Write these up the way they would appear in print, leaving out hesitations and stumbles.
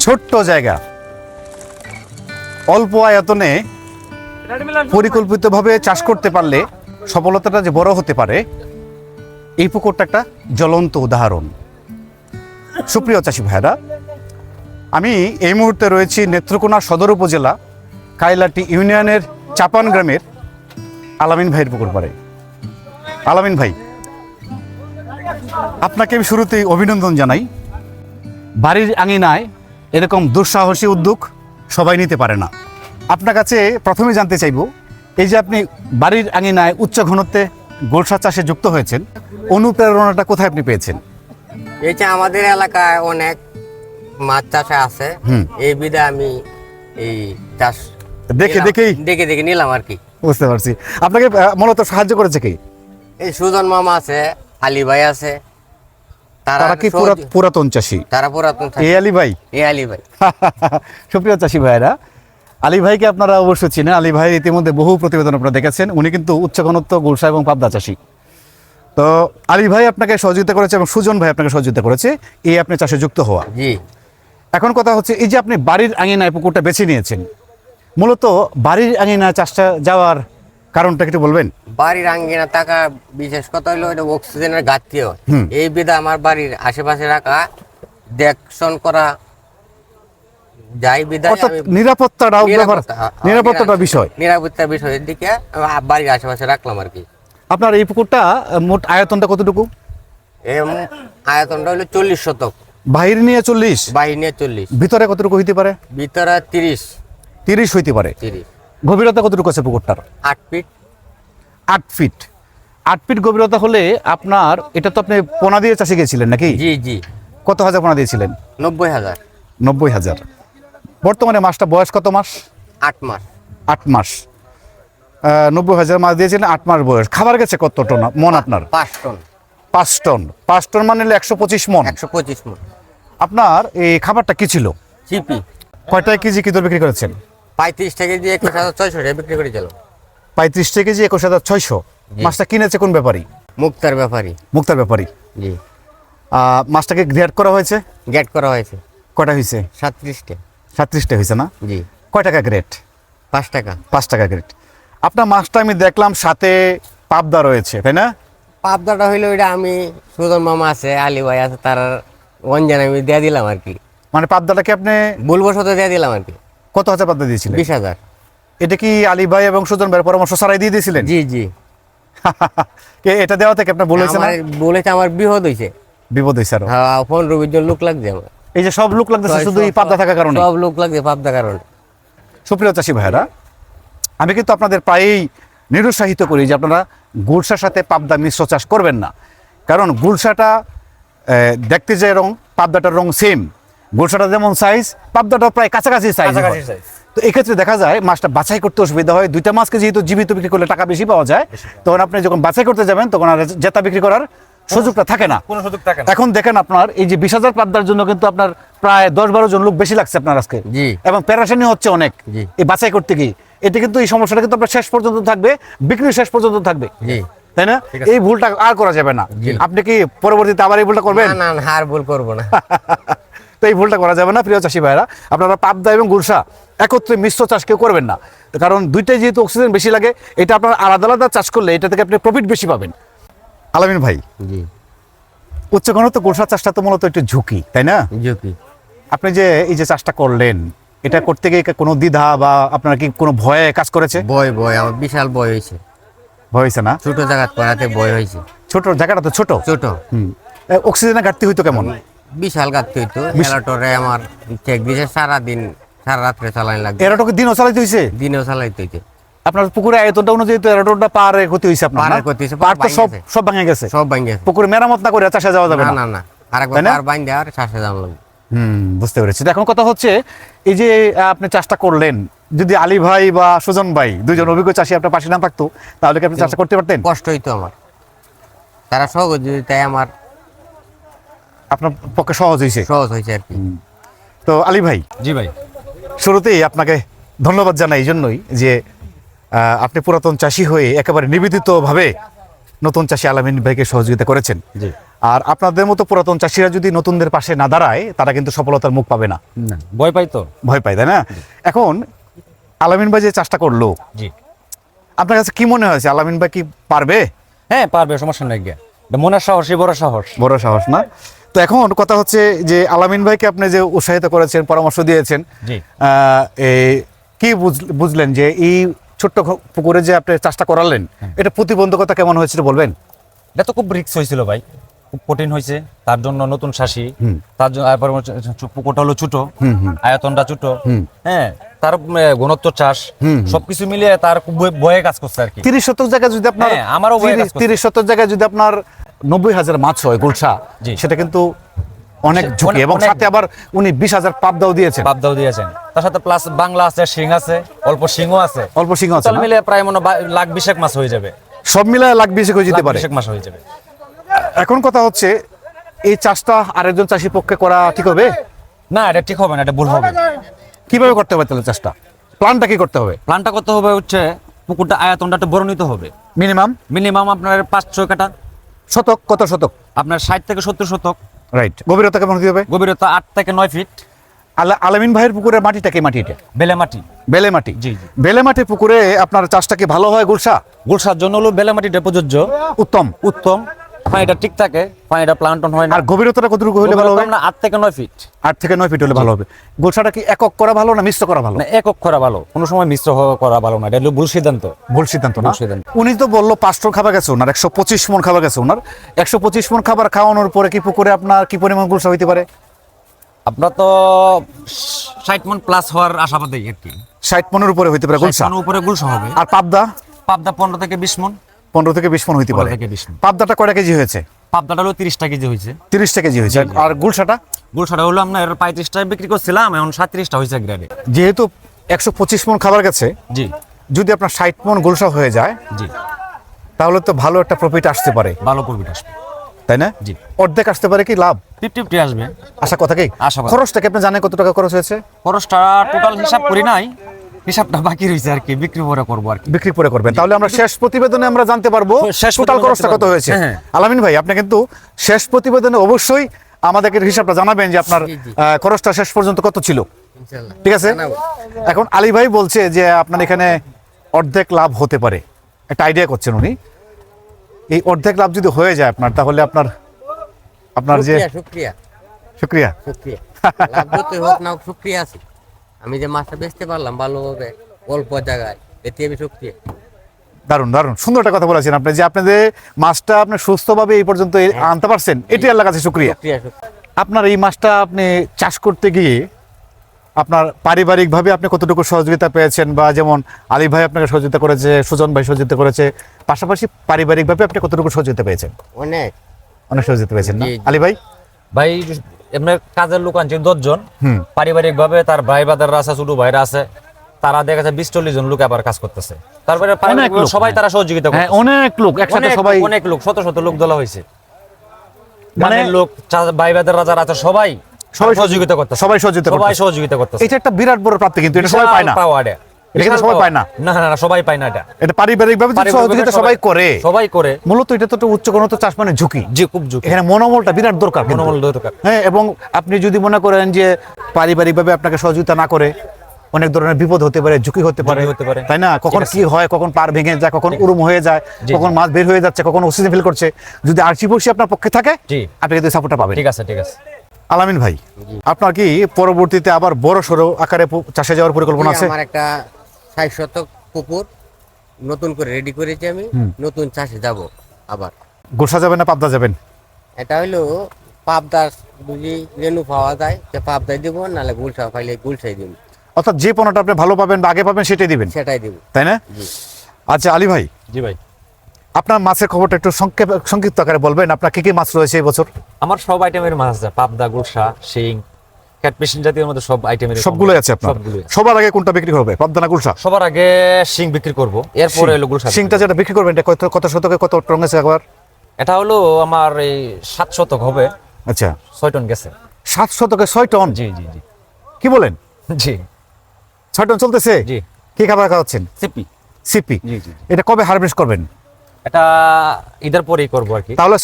ছোট্ট জায়গা, অল্প আয়তনে পরিকল্পিতভাবে চাষ করতে পারলে সফলতাটা যে বড় হতে পারে, এই পুকুরটা একটা জ্বলন্ত উদাহরণ। সুপ্রিয় চাষি ভাইরা, আমি এই মুহূর্তে রয়েছি নেত্রকোনা সদর উপজেলা কাইলাটি ইউনিয়নের চাপান গ্রামের আলামিন ভাইয়ের পুকুর পাড়ে। আলামিন ভাই, আপনাকে আমি শুরুতেই অভিনন্দন জানাই। বাড়ির আঙিনায় এরকম দুঃসাহসী উদ্যোগ সবাই নিতে পারে না। আপনার কাছে প্রথমে জানতে চাইব, এই যে আপনি বাড়ির আঙিনায় উচ্চ ঘনত্বে গোলসা চাষে যুক্ত হয়েছেন, অনুপ্রেরণাটা কোথায় আপনি পেয়েছেন? এই যে আমাদের এলাকায় অনেক মাছ চাষে আছে, এই বিধে আমি এই চাষ দেখে নিলাম আর কি। বুঝতে পারছি। আপনাকে মূলত সাহায্য করেছে কি? এই সুজন মামা আছে, আলী ভাই আছে, তারা কি পুরাতন চাষী? তারা পুরাতন চাষী। এই আলী ভাই, সুপ্রিয় চাষী ভাইরা, আলী ভাইকে আপনারা অবশ্যই চিনেন। আলী ভাই ইতিমধ্যে বহু প্রতিবেদন আপনারা দেখেছেন। উনি কিন্তু উচ্চ ঘনত্ব গোলসা এবং পাবদা চাষী। তো আলী ভাই আপনাকে সহযোগিতা করেছে এবং সুজন ভাই আপনাকে সহযোগিতা করেছে এই আপনি চাষে যুক্ত হওয়া। জি। এখন কথা হচ্ছে, এই যে আপনি বাড়ির আঙিনায় পুকুরটা বেছে নিয়েছেন, মূলত বাড়ির আঙিনায় চাষটা যাওয়ার কারণটা একটু বলবেন? বাড়ির আঙ্গিনা থাকা বিশেষ কথা হলো এটা অক্সিজেনের ঘাটতি হয়। এই বিধে আমার বাড়ির আশেপাশে রাখা দেখশন করা যাই বিধায় নিরাপত্তাটা বিষয়ের দিকে বাড়ির আশেপাশে রাখলাম আর কি। আপনার এই পুকুরটা মোট আয়তনটা কতটুকু? আয়তনটা হলো 40 শতক। বাহির নিয়ে 40? বাহির নিয়ে 40। ভিতরে কতটুকু হইতে পারে? ভিতরে 30 হইতে পারে। 30। গভীরতা কতটুকু আছে পুকুরটার? 8 ফিট। 8 ফিট। 8 ফিট গভীরতা হলে আপনার, এটা তো আপনি পোনা দিয়ে চাষে গিয়েছিলেন নাকি? জি জি। কত হাজার পোনা দিয়েছিলেন? 90,000। 90,000। বর্তমানে মাছটা বয়স কত মাস? 8 মাস। 8 মাস। 90,000 মাছ দিয়েছিলেন, 8 মাস বয়স। খাবার গেছে কত টন মন আপনার? 5 টন। 5 টন মানে 125 মন। 125 মন। আপনার এই খাবারটা কি ছিল? চিপি। কয়টায় কেজি কি দর বিক্রি করেছেন? 35 টাকা দিয়ে 21,600 টাকা বিক্রি করেছিল। 35 টাকা কেজি 21,600। মাছটা কিনেছে কোন ব্যাপারী? মুক্তার ব্যাপারী। মুক্তার ব্যাপারী। জি। মাছটাকে গ্রেড করা হয়েছে? গ্রেড করা হয়েছে। কয়টা হয়েছে? 37টা। 37টা হয়েছে না? জি। কয় টাকা গ্রেড? 5 টাকা। 5 টাকা গ্রেড। আপনার মাছটা আমি দেখলাম সাথে পাবদা রয়েছে, তাই না? পাবদাটা হইলো এটা আমি, সুজন মামা আছে, আলী ভাই আছে, তার অঞ্জন আমি দিয়ে দিলাম আর কি। মানে পাবদাটাকে আপনি ভুলবশত দিয়ে দিলাম আর কি। কত হাজার পাবদা দিয়েছিলেন? 20,000। এটা কি আলী ভাই এবং সুজন ভাইয়ের পরামর্শ ছাড়াই দিয়ে দিয়েছিলেন? জি জি। এটা দেওয়া থেকে আপনার বলেছে না? বলেছে আমার বিপদ হয়েছে। বিপদ হয়েছে আরো? হ্যাঁ, 15-20 জন লোক লাগছে আমার। এই যে সব লোক লাগতেছে শুধু এই পাবদা থাকার কারণে? সব লোক লাগছে পাবদা কারণে। সুপ্রিয় চাষী ভাইরা, আমি কিন্তু আপনাদের প্রায়ই নিরুৎসাহিত করি যে আপনারা গুলশার সাথে পাবদা মিশ্র চাষ করবেন না। কারণ গুলশাটা দেখতে যে রং, পাবদাটার রং সেম। গুলশাটা যেমন সাইজ, পাবদাটা প্রায় কাছাকাছি সাইজ। তো এক্ষেত্রে দেখা যায় মাছটা বাছাই করতে অসুবিধা হয়। দুইটা মাছকে যেহেতু জীবিত বিক্রি করলে টাকা বেশি পাওয়া যায়, তখন আপনি যখন বাছাই করতে যাবেন তখন আর জেতা বিক্রি করার সুযোগটা থাকে না। এখন দেখেন, আপনার এই যে 20,000 পাবদার জন্য কিন্তু আপনার প্রায় 10-12 জন লোক বেশি লাগছে আপনার আজকে, এবং প্যারাশানি হচ্ছে অনেক এই বাছাই করতে গিয়ে। এতে কিন্তু এই সমস্যাটা কিন্তু আপনার শেষ পর্যন্ত থাকবে, বিক্রি শেষ পর্যন্ত থাকবে, তাই না? এই ভুলটা আর করা যাবে না। আপনি কি পরবর্তীতে আবার এই ভুলটা করবেন? না না, আর ভুল করব না। তো এই ভুলটা করা যাবে না। প্রিয় চাষী ভাইরা, আপনারা পাবদা এবং গুলশা একত্রে মিশ্র চাষ কেউ করবেন না। কারণ দুইটাই যেহেতু অক্সিজেন বেশি লাগে, এটা আপনার আলাদা আলাদা চাষ করলে এটা থেকে আপনি প্রফিট বেশি পাবেন। আলামিন ভাই, উচ্চ ঘনত্ব গুলশা চাষটা তো মূলত একটু ঝুঁকি, তাই না? ঝুঁকি। আপনি যে এই যে চাষটা করলেন, এটা করতে গিয়ে কোনো দ্বিধা বা আপনার কি কোনো ভয়ে কাজ করেছে? ভয় আমার বিশাল ভয় হয়েছে। ভয় হয়েছে না? ছোট জায়গা করাতে ভয় হয়েছে। ছোট জায়গাটা তো ছোট। অক্সিজেনের ঘাটতি হইতো কেমন? বিশাল ঘাটতি হইতো। এলাটরে আমার চেক দিয়েছে, সারাদিন সারা রাত্রে চালানি লাগবে। এরাটোকে দিনও চালাইতে হইছে? দিনেও চালাইতে হইছে। আপনার পুকুরে আয়তনটা অনুযায়ী তো এরাটোটা পার ক্ষতি হইছে আপনার? পার ক্ষতি হইছে, পার তো সব ভাঙে গেছে। সব ভাঙে গেছে। পুকুরে মেরামত না করে চাষে যাওয়া যাবে না? না না, আরেকবার পার বাইন্ধে আর চাষে যাওয়া লাগবে। বুঝতে পেরেছি। এখন কথা হচ্ছে, এই যে আপনি চাষটা করলেন, যদি আলী ভাই বা সুজন ভাই দুইজন অভিজ্ঞ চাষী আপনার পাশে না থাকতো, তাহলে কি আপনি চাষটা করতে পারতেন? কষ্ট হইতো আমার। তারা সহযোগিতায় আমার আপনার পক্ষে সহজ হয়েছে আর কি। তো আলী ভাই। জি ভাই। শুরুতেই আপনাকে ধন্যবাদ জানাই এই জন্যই যে আপনি পুরাতন চাষী হয়ে একেবারে নিবেদিতভাবে নতুন চাষী আলামিন ভাইকে সহযোগিতা করেছেন। আর আপনাদের মতো পুরাতন চাষিরা যদি নতুনদের পাশে না দাঁড়ায় তারা কিন্তু সফলতার মুখ পাবে না, ভয় পাই তো। ভয় পায়, তাই না? এখন আলামিন ভাই যে চাষটা করলো, জি, আপনার কাছে কি মনে হয়েছে? আলামিন ভাই কি পারবে? হ্যাঁ পারবে, সমস্যা নাই গিয়া। এটা মনের সাহসই বড় সাহস। বড় সাহস না? তো এখন কথা হচ্ছে যে আলামিন ভাইকে আপনি যে উৎসাহিত করেছেন, পরামর্শ দিয়েছেন, জি। কি বুঝলেন যে এই ছোট্ট পুকুরে যে আপনি চাষটা করালেন, এটা প্রতিবন্ধকতা কেমন হয়েছিল বলবেন? এটা তো খুব রিস্ক হয়েছিল ভাই, খুব কঠিন হয়েছে। তার জন্য নতুন শাসি, তার জন্য পুকুরটা হলো ছোট, আয়তনটা ছোট, হ্যাঁ, তার ঘনত্ব চাষ, সবকিছু মিলিয়ে তার খুব ভয়ে কাজ করছে আর কি। 30 শতক জায়গায় যদি আপনার, হ্যাঁ, আমারও ভয়ে কাজ করছে। 30 শতক জায়গায় যদি আপনার 90,000 মাছ হয় গুলশা, জি। সেটা কিন্তু অনেক ঝুঁকি, এবং অনেক- সাথে আবার উনি 20,000 পাবদাও দিয়েছেন। পাবদাও দিয়েছেন, তার সাথে প্লাস বাংলা আছে, শিং আছে, অল্প শিংও আছে, অল্প সিংহ আছে সব না? মিলে প্রায় মনে হয় লাখ 20 মাছ হয়ে যাবে। সব মিলায় লাখ 20 করে যেতে লাখ পারে। 20 মাছ হয়ে যাবে। এখন কথা হচ্ছে এই চাষটা আরেকজন চাষির পক্ষে করা ঠিক হবে? না, এটা ঠিক হবে না, এটা ভুল হবে। কিভাবে করতে হবে তাহলে চাষটা? প্ল্যানটা কি করতে হবে? প্ল্যানটা করতে হবে হচ্ছে পুকুরটা আয়তনটা একটু বড় নিতে হবে। মিনিমাম মিনিমাম আপনার 5-6 কাঠা, শতক, কত শতক? আপনার 60 থেকে 70 শতক, রাইট। গভীরতা কেমন হতে হবে? গভীরতা 8 থেকে 9 ফিট, আলামিন ভাইয়ের পুকুরের মাটিটা কি মাটি? এটা বেলে মাটি। বেলে মাটি। জি, জি। বেলে মাটি পুকুরে আপনার চাষটা কি ভালো হয় গুলশা? গুলশার জন্য হলো বেলে মাটিটা প্রযোজ্য, উত্তম। উত্তম। পানিটা ঠিক থাকে, পানিটা প্লান্টন হয় না। আর গভীরতাটা কতটুকু হলে ভালো হবে? গভীরতা আমরা 8 থেকে 9 ফিট। 8 থেকে 9 ফিট হলে ভালো হবে। গুলশাটা কি একক করা ভালো না মিশ্র করা ভালো? না, একক করা ভালো, কোনো সময় মিশ্র করা ভালো না, এটা হলো ভুল সিদ্ধান্ত। ভুল সিদ্ধান্ত না? ভুল সিদ্ধান্ত। উনি তো বললো 5 টন খাবার গেছে ওনার, 125 মন খাবার গেছে ওনার। 125 মন খাবার খাওয়ানোর পরে কি পুকুরে আপনার কি পরিমাণ গুলশা হইতে পারে? আমরা তো 60 মন প্লাস হওয়ার আশাবাদী আর কি। 60 মনের উপরে হইতে পারে 60 গুলশা। মনের উপরে গুলশা হবে। আর পাবদা? পাবদা 15 থেকে 20 মন। 15 থেকে 20 মন হইতে পারে। 15 থেকে 20 মন। পাবদাটা কয়টা কেজি হয়েছে? পাবদাটা হলো 30টা কেজি হয়েছে। 30টা কেজি হয়েছে। আর গুলশাটা? গুলশাটা হলো আপনার 35টায় বিক্রি করছিলাম, এখন 37টা হয়েছে গ্রেডে। যেহেতু 125 মন খাবার গেছে, জি, যদি আপনার 60 মন গুলশা হয়ে যায় জি, তাহলে তো ভালো একটা প্রফিট আসতে পারে, ভালো প্রফিট আসবে। তাই না? জি। অর্ধেক আসতে পারে কি লাভ? 50-50 আসবে। আশা কথা কি? আশাবাদী। খরচটা কি আপনি জানেন কত টাকা খরচ হয়েছে? খরচটা টোটাল হিসাব করি নাই, হিসাবটা বাকি রয়েছে আর কি, বিক্রি পরে করবো আর কি। বিক্রি করে করবেন, তাহলে আমরা শেষ প্রতিবেদনে আমরা জানতে পারবো শেষ টোটাল প্রতিবেদনে খরচটা জানতে কত পারবো। হয়েছে। হ্যাঁ। আলামিন ভাই, আপনি কিন্তু শেষ প্রতিবেদনে অবশ্যই আমাদেরকে হিসাবটা জানাবেন যে আপনার জি, জি। খরচটা শেষ পর্যন্ত কত ছিল। ইনশাআল্লাহ। ঠিক আছে? জানাবো। এখন আলী ভাই বলছে যে আপনার এখানে অর্ধেক লাভ হতে পারে, একটা আইডিয়া করছেন উনি। এই অর্ধেক লাভ যদি হয়ে যায় আপনার, তাহলে আপনার যে শুকরিয়া শুক্রিয়া। শুকরিয়া লাভ যতই হোক না হোক, শুকরিয়া আছে। আমি যে মাছটা বেচতে পারলাম ভালোভাবে অল্প জায়গায়, এতে আমি শুকরিয়া। দারুণ দারুণ সুন্দর একটা কথা বলেছেন আপনি, যে আপনাদের মাছটা আপনি সুস্থভাবে এই পর্যন্ত আনতে পারছেন, এটি আল্লাহর কাছে শুক্রিয়া। শুকরিয়া শুকরিয়া। আপনার এই মাছটা আপনি চাষ করতে গিয়ে আপনার পারিবারিকভাবে আপনি কতটুকু সহযোগিতা পেয়েছেন? বা যেমন আলী ভাই আপনাকে সহযোগিতা করেছে, সুজন ভাই সহযোগিতা করেছে, পাশাপাশি পারিবারিকভাবে আপনি কতটুকু সহযোগিতা পেয়েছেন? অনেক অনেক সহযোগিতা পেয়েছেন না জি, জি। আলী ভাই? ভাই এমনি কাজের লোক আনছে 10 জন, পারিবারিক ভাবে তার ভাই বাদাররা আছে, ছোট ভাইরা আছে, তারা দেখা যাচ্ছে 20-40 জন লোক আবার কাজ করতেছে। তারপরে পারিবারিক লোক, সবাই তারা সহযোগিতা হ্যাঁ, করতেছে। অনেক লোক একসাথে সবাই, অনেক লোক, শত শত লোক দলা হয়েছে, মানে মানে লোক ভাই বাদাররা যারা আছে সবাই সহযোগিতা করতেছে, সবাই সহযোগিতা সবাই করতেছে। সহযোগিতা করতেছে। এটা একটা বিরাট বড় প্রাপ্তি, কিন্তু এটা সবাই পায় না। এটা কিন্তু সবাই পায় না। না না না, সবাই পায় না এটা। এটা পারিবারিকভাবে যদি সহযোগিতা সবাই করে, সবাই করে। মূলত এটা তো একটা উচ্চ গুণগত চাষ, মানে ঝুঁকি। জি, খুব ঝুঁকি। এখানে মনোবলটা বিরাট দরকার কিন্তু। মনোবল দরকার। হ্যাঁ, এবং আপনি যদি মনে করেন যে পারিবারিকভাবে আপনাকে সহযোগিতা না করে, অনেক ধরনের বিপদ হতে পারে, ঝুঁকি হতে পারে, হতে পারে। তাই না? কখন কি হয়, কখন পার ভেঙে যায়, কখন উরুম হয়ে যায়, জি, কখন মাছ বের হয়ে যাচ্ছে, কখন অক্সিজেন ফিল করছে। যদি আরসি বসি আপনার পক্ষে থাকে, জি। আপনি কিন্তু সাপোর্টটা পাবেন। ঠিক আছে, ঠিক আছে। আলামিন ভাই, আপনার কি পরবর্তীতে আবার বড় সড়ো আকারে চাষে যাওয়ার পরিকল্পনা আছে? আমার একটা 60 শতক পুকুর নতুন করে রেডি করেছি, আমি নতুন চাষে যাব আবার। গোসা যাবেন না পাবদা যাবেন? এটা হইলো পাবদার, যদি রেনু পাওয়া যায় সে পাবদাই দিব, নাহলে গুলশা পাইলে গুলশাই দিব, অর্থাৎ যে পণ্যটা আপনি ভালো পাবেন বা আগে পাবেন সেটাই দিবেন, সেটাই দিব। তাই না? জি। আচ্ছা আলী ভাই, জি ভাই, আপনার মাছের খবরটা একটু সংক্ষিপ্ত আকারে বলবেন। আপনার কি কি মাছ রয়েছে এই বছর? আমার সব আইটেমের মাছ আছে, পাবদা, গুলশা, শিং, ক্যাটফিশ জাতীয় মধ্যে সব আইটেমের সবগুলোই আছে আপনার? সবগুলোই আছে। সবার আগে কোনটা বিক্রি করবে, পাবদা না গুলশা? সবার আগে শিং বিক্রি করব, এরপরে হলো গুলশা। শিংটা যেটা বিক্রি করবেন এটা কত শতকে কত টন গেছে একবার? এটা হলো আমার এই 7 শতক হবে, আচ্ছা, 6 টন গেছে। 7 শতকে 6 টন? জি জি জি কি বলেন, জি 6 টন চলতেছে? জি। কি খাবার খাওয়াচ্ছেন? সিপি। সিপি। জি জি জি। এটা কবে হারভেস্ট করবেন? এটা ঈদের পরেই করবো আর কি। তাহলে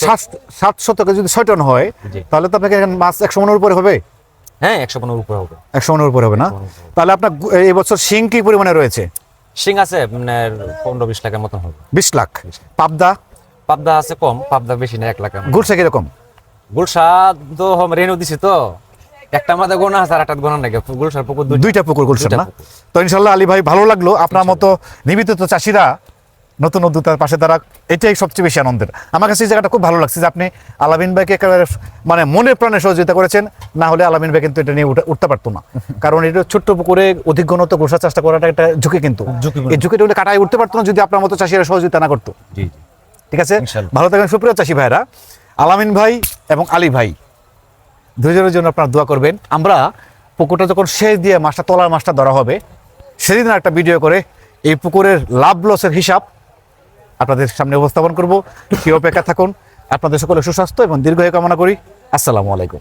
7 শতকে যদি 6 টন হয় জি। তাহলে তো আপনাকে এখানে মাছ 100 মনের উপরে হবে। হ্যাঁ 115 উপরে হবে। 100 মনের উপরে হবে না? তাহলে আপনার এই বছর শিং কি পরিমাণে রয়েছে? শিং আছে আপনার 15-20 লাখের মতন হবে। 20 লাখ। পাবদা? পাবদা আছে কম, পাবদা বেশি না, 1 লাখ। গুলশা কিরকম? গুলশা তো রেনু দিছি তো, একটা আমাদের গোনা আছে আর একটা গোনা নাকি, গুলশার পুকুর দুইটা পুকুর গুলশান দুইটা না? পুকুর। তো ইনশাল্লাহ আলী ভাই ভালো লাগলো আপনার মতো নিবেদিত চাষিরা নতুন উদ্যোক্তার পাশে তারা, এটাই সবচেয়ে বেশি আনন্দের। আমার কাছে এই জায়গাটা খুব ভালো লাগছে যে আপনি আলামিন ভাইকে একেবারে মানে মনের প্রাণে সহযোগিতা করেছেন। না হলে আলামিন ভাই কিন্তু এটা নিয়ে উঠতে পারতো না, কারণ এটা ছোট্ট পুকুরে অধিক ঘনত্ব গোসা চাষটা করাটা একটা ঝুঁকি, কিন্তু ঝুঁকিপূর্ণ। এই ঝুঁকিটা হলে কাটায় উঠতে পারতো না যদি আপনার মতো চাষিরা সহযোগিতা না করতো। জি জি। ঠিক আছে, ইনশাল্লাহ। ভালো থাকবেন সুপ্রিয় চাষি ভাইরা। আলামিন ভাই এবং আলী ভাই দুজনের জন্য আপনারা দোয়া করবেন। আমরা পুকুরটা যখন সেচ দিয়ে মাছটা তোলার মাছটা ধরা হবে সেদিন একটা ভিডিও করে এই পুকুরের লাভ লসের হিসাব আপনাদের সামনে উপস্থাপন করব। সেই অপেক্ষা থাকুন। আপনাদের সকলের সুস্বাস্থ্য এবং দীর্ঘায়ু কামনা করি। আসসালামু আলাইকুম।